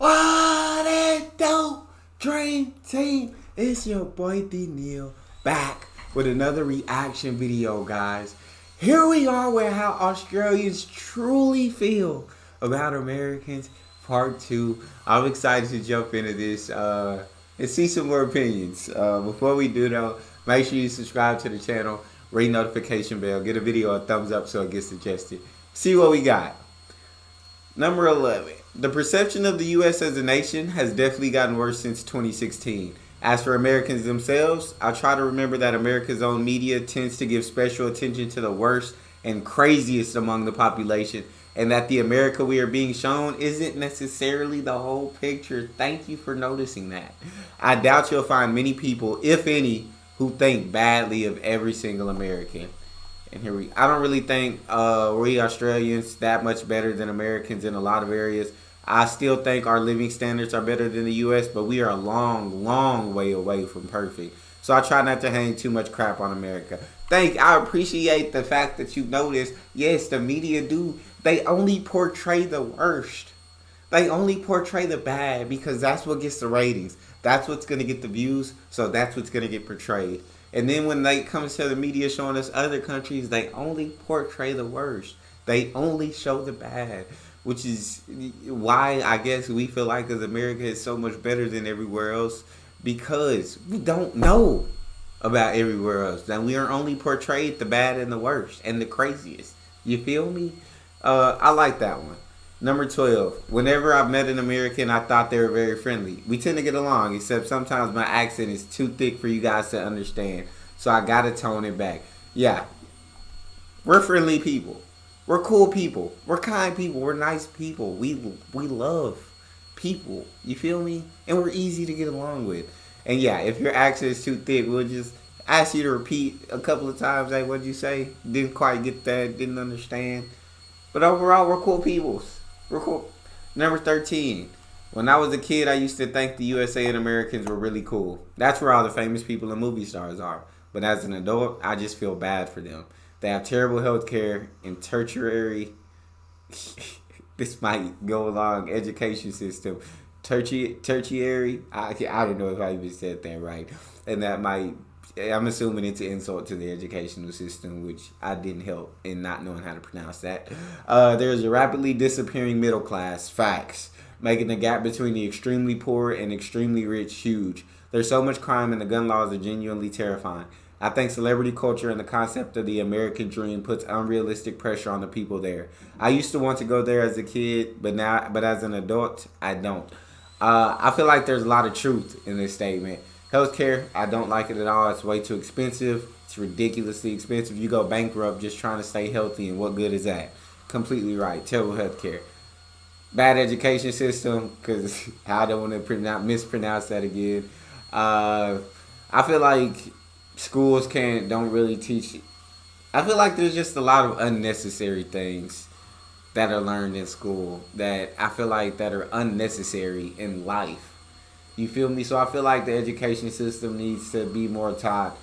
What it do, Dream Team? It's your boy D Neal back with another reaction video, guys. Here we are with how Australians truly feel about Americans, part 2. I'm excited to jump into this and see some more opinions. Before we do though, make sure you subscribe to the channel, ring notification bell, get a video a thumbs up so it gets suggested. See what we got. Number 11. The perception of the U.S. as a nation has definitely gotten worse since 2016. As for Americans themselves, I try to remember that America's own media tends to give special attention to the worst and craziest among the population, and that the America we are being shown isn't necessarily the whole picture. Thank you for noticing that. I doubt you'll find many people, if any, who think badly of every single American. And I don't really think we Australians that much better than Americans in a lot of areas. I still think our living standards are better than the U.S., but we are a long, long way away from perfect. So I try not to hang too much crap on America. I appreciate the fact that you noticed. Yes, the media do. They only portray the worst. They only portray the bad because that's what gets the ratings. That's what's going to get the views. So that's what's going to get portrayed. And then when they come to the media showing us other countries, they only portray the worst. They only show the bad, which is why I guess we feel like as America is so much better than everywhere else, because we don't know about everywhere else. And we are only portrayed the bad and the worst and the craziest. You feel me? I like that one. Number 12. Whenever I've met an American, I thought they were very friendly. We tend to get along, except sometimes my accent is too thick for you guys to understand. So I gotta tone it back. Yeah. We're friendly people. We're cool people. We're kind people. We're nice people. We love people. You feel me? And we're easy to get along with. And yeah, if your accent is too thick, we'll just ask you to repeat a couple of times. Hey, what'd you say? Didn't quite get that. Didn't understand. But overall, we're cool peoples. We're cool. Number 13. When I was a kid, I used to think the USA and Americans were really cool. That's where all the famous people and movie stars are. But as an adult, I just feel bad for them. They have terrible health care and tertiary, this might go along, education system. Tertiary, I don't know if I even said that right. And that might, I'm assuming it's an insult to the educational system, which I didn't help in not knowing how to pronounce that. There's a rapidly disappearing middle class, facts, making the gap between the extremely poor and extremely rich huge. There's so much crime and the gun laws are genuinely terrifying. I think celebrity culture and the concept of the American dream puts unrealistic pressure on the people there. I used to want to go there as a kid, but as an adult, I don't. I feel like there's a lot of truth in this statement. Healthcare, I don't like it at all. It's way too expensive. It's ridiculously expensive. You go bankrupt just trying to stay healthy, and what good is that? Completely right. Terrible healthcare. Bad education system, because I don't want to mispronounce that again. I feel like schools don't really teach. I feel like there's just a lot of unnecessary things that are learned in school that I feel like that are unnecessary in life. You feel me? So I feel like the education system needs to be more taught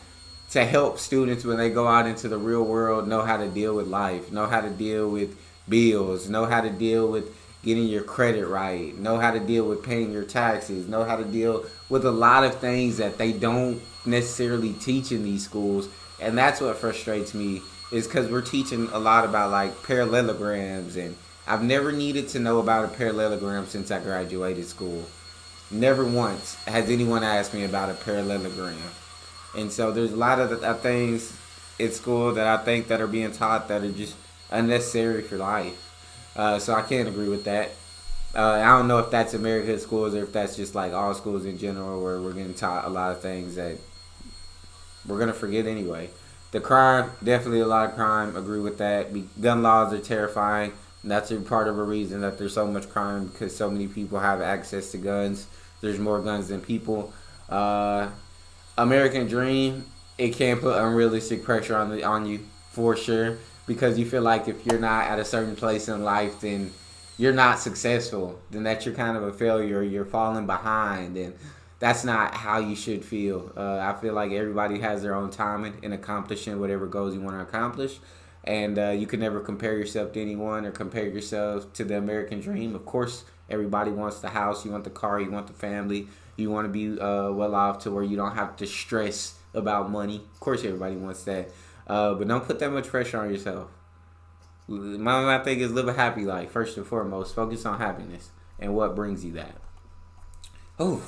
to help students when they go out into the real world know how to deal with life, know how to deal with bills, know how to deal with getting your credit right, know how to deal with paying your taxes, know how to deal with a lot of things that they don't necessarily teach in these schools. And that's what frustrates me, is because we're teaching a lot about like parallelograms, and I've never needed to know about a parallelogram since I graduated school. Never once has anyone asked me about a parallelogram. And so there's a lot of things in school that I think that are being taught that are just unnecessary for life. So I can't agree with that. I don't know if that's American schools or if that's just like all schools in general, where we're getting taught a lot of things that we're going to forget anyway. The crime, definitely a lot of crime. Agree with that. Gun laws are terrifying. And that's a part of a reason that there's so much crime, because so many people have access to guns. There's more guns than people. American dream, it can put unrealistic pressure on you for sure, because you feel like if you're not at a certain place in life, then you're not successful. Then that you're kind of a failure. You're falling behind, and that's not how you should feel. I feel like everybody has their own timing in accomplishing whatever goals you want to accomplish. And you can never compare yourself to anyone or compare yourself to the American dream. Of course, Everybody wants the house, you want the car, you want the family, you want to be well off to where you don't have to stress about money. Of course, everybody wants that, but don't put that much pressure on yourself. My thing is live a happy life first and foremost. Focus on happiness and what brings you that. Oh,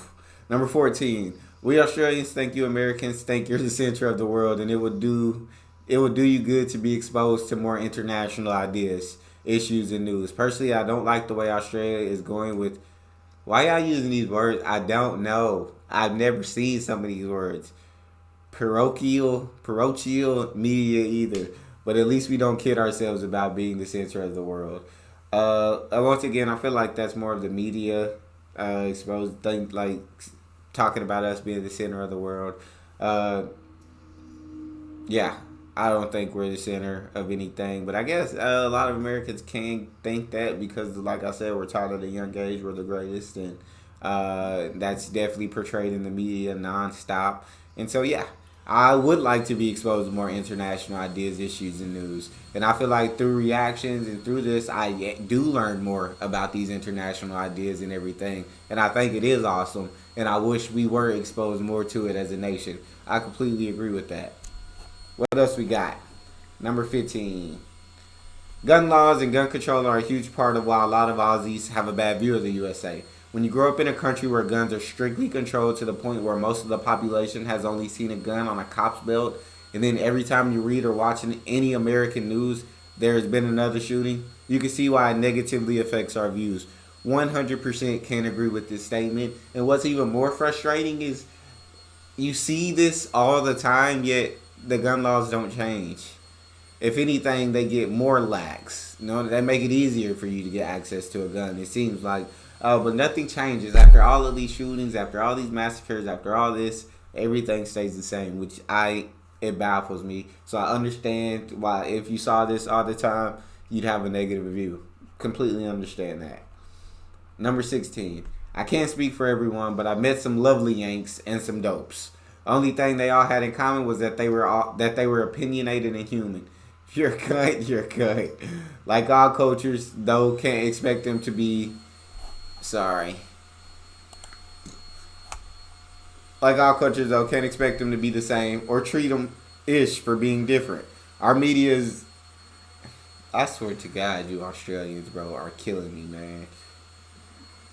number 14. We Australians think you Americans think you're the center of the world, and it would do you good to be exposed to more international ideas, issues, and news. Personally, I don't like the way Australia is going with. Why y'all using these words? I don't know. I've never seen some of these words. Parochial media either. But at least we don't kid ourselves about being the center of the world. Once again, I feel like that's more of the media exposed thing, like talking about us being the center of the world. Yeah, I don't think we're the center of anything. But I guess a lot of Americans can think that because, like I said, we're taught at a young age we're the greatest. And that's definitely portrayed in the media nonstop. And so, yeah. I would like to be exposed to more international ideas, issues, and news. And I feel like through reactions and through this, I do learn more about these international ideas and everything. And I think it is awesome. And I wish we were exposed more to it as a nation. I completely agree with that. What else we got? Number 15. Gun laws and gun control are a huge part of why a lot of Aussies have a bad view of the USA. When you grow up in a country where guns are strictly controlled to the point where most of the population has only seen a gun on a cop's belt, and then every time you read or watch any American news, there has been another shooting, you can see why it negatively affects our views. 100% can agree with this statement. And what's even more frustrating is you see this all the time, yet the gun laws don't change. If anything, they get more lax. You know, they make it easier for you to get access to a gun. It seems like. But nothing changes. After all of these shootings, after all these massacres, after all this, everything stays the same, which it baffles me. So I understand why if you saw this all the time, you'd have a negative view. Completely understand that. Number 16. I can't speak for everyone, but I met some lovely Yanks and some dopes. Only thing they all had in common was that they were opinionated and human. If you're a cunt, you're a cunt. Like all cultures, though, can't expect them to be. Like all cultures, though, can't expect them to be the same or treat them ish for being different. Our media is. I swear to God, you Australians, bro, are killing me, man.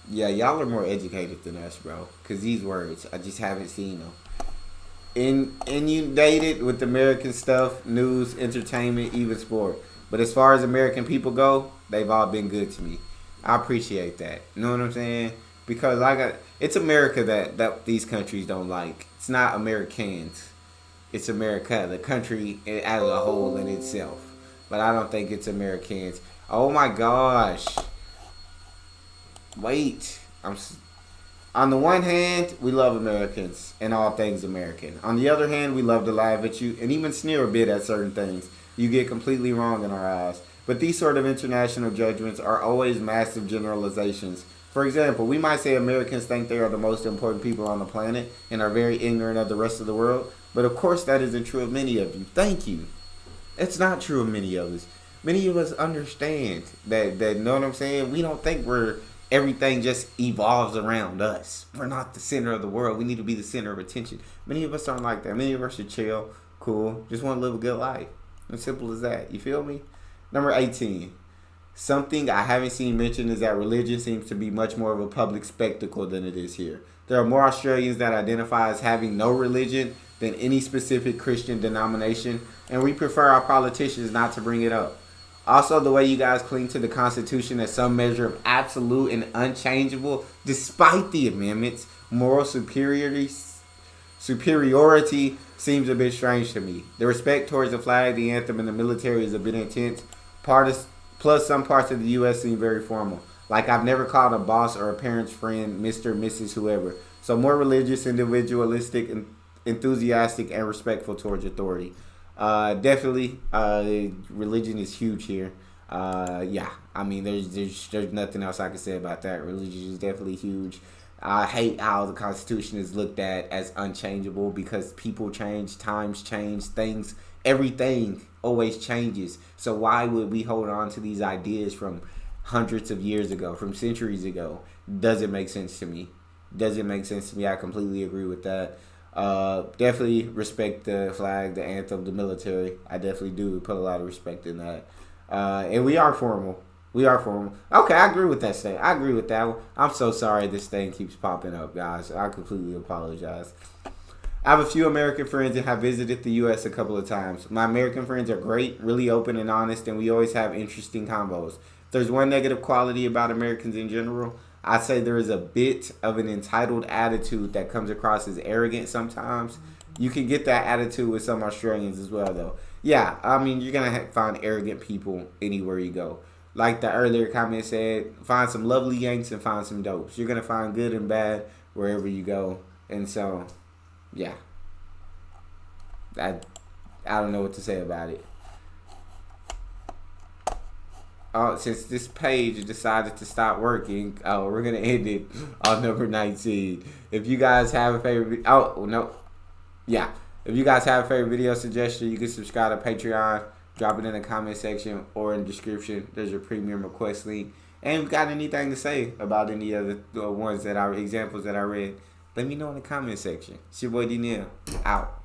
Yeah, y'all are more educated than us, bro. Because these words, I just haven't seen them. Inundated with American stuff, news, entertainment, even sport. But as far as American people go, they've all been good to me. I appreciate that. You know what I'm saying? Because it's America that these countries don't like. It's not Americans. It's America, the country as a whole in itself. But I don't think it's Americans. Oh my gosh. Wait. On the one hand, we love Americans and all things American. On the other hand, we love to laugh at you and even sneer a bit at certain things you get completely wrong in our eyes. But these sort of international judgments are always massive generalizations. For example, we might say Americans think they are the most important people on the planet and are very ignorant of the rest of the world. But of course that isn't true of many of you. Thank you. It's not true of many of us. Many of us understand that know what I'm saying? We don't think everything just evolves around us. We're not the center of the world. We need to be the center of attention. Many of us aren't like that. Many of us are chill, cool, just want to live a good life. As simple as that. You feel me? Number 18. Something I haven't seen mentioned is that religion seems to be much more of a public spectacle than it is here. There are more Australians that identify as having no religion than any specific Christian denomination, and we prefer our politicians not to bring it up. Also, the way you guys cling to the Constitution as some measure of absolute and unchangeable, despite the amendments, moral superiority seems a bit strange to me. The respect towards the flag, the anthem, and the military is a bit intense. Plus, some parts of the U.S. seem very formal. Like I've never called a boss or a parent's friend Mr., Mrs., whoever. So more religious, individualistic, enthusiastic, and respectful towards authority. Definitely, religion is huge here. Yeah, I mean, there's nothing else I can say about that. Religion is definitely huge. I hate how the Constitution is looked at as unchangeable because people change, times change, everything always changes. So why would we hold on to these ideas from hundreds of years ago, from centuries ago, doesn't make sense to me. Doesn't make sense to me. I completely agree with that. Definitely respect the flag, the anthem, the military. I definitely do put a lot of respect in that. And we are formal. We are formal. Okay, I agree with that statement. I agree with that one. I'm so sorry this thing keeps popping up, guys. I completely apologize. I have a few American friends that have visited the U.S. a couple of times. My American friends are great, really open and honest, and we always have interesting combos. If there's one negative quality about Americans in general, I'd say there is a bit of an entitled attitude that comes across as arrogant sometimes. You can get that attitude with some Australians as well, though. Yeah, I mean, you're going to find arrogant people anywhere you go. Like the earlier comment said, find some lovely Yanks and find some dopes. You're going to find good and bad wherever you go. And so, yeah. I don't know what to say about it. Oh, since this page decided to stop working, we're going to end it on number 19. If you guys have a favorite... Oh, no. Yeah. If you guys have a favorite video suggestion, you can subscribe to Patreon. Drop it in the comment section or in the description. There's your premium request link. And if you got anything to say about any of the ones that examples that I read, let me know in the comment section. It's your boy Neal. Out.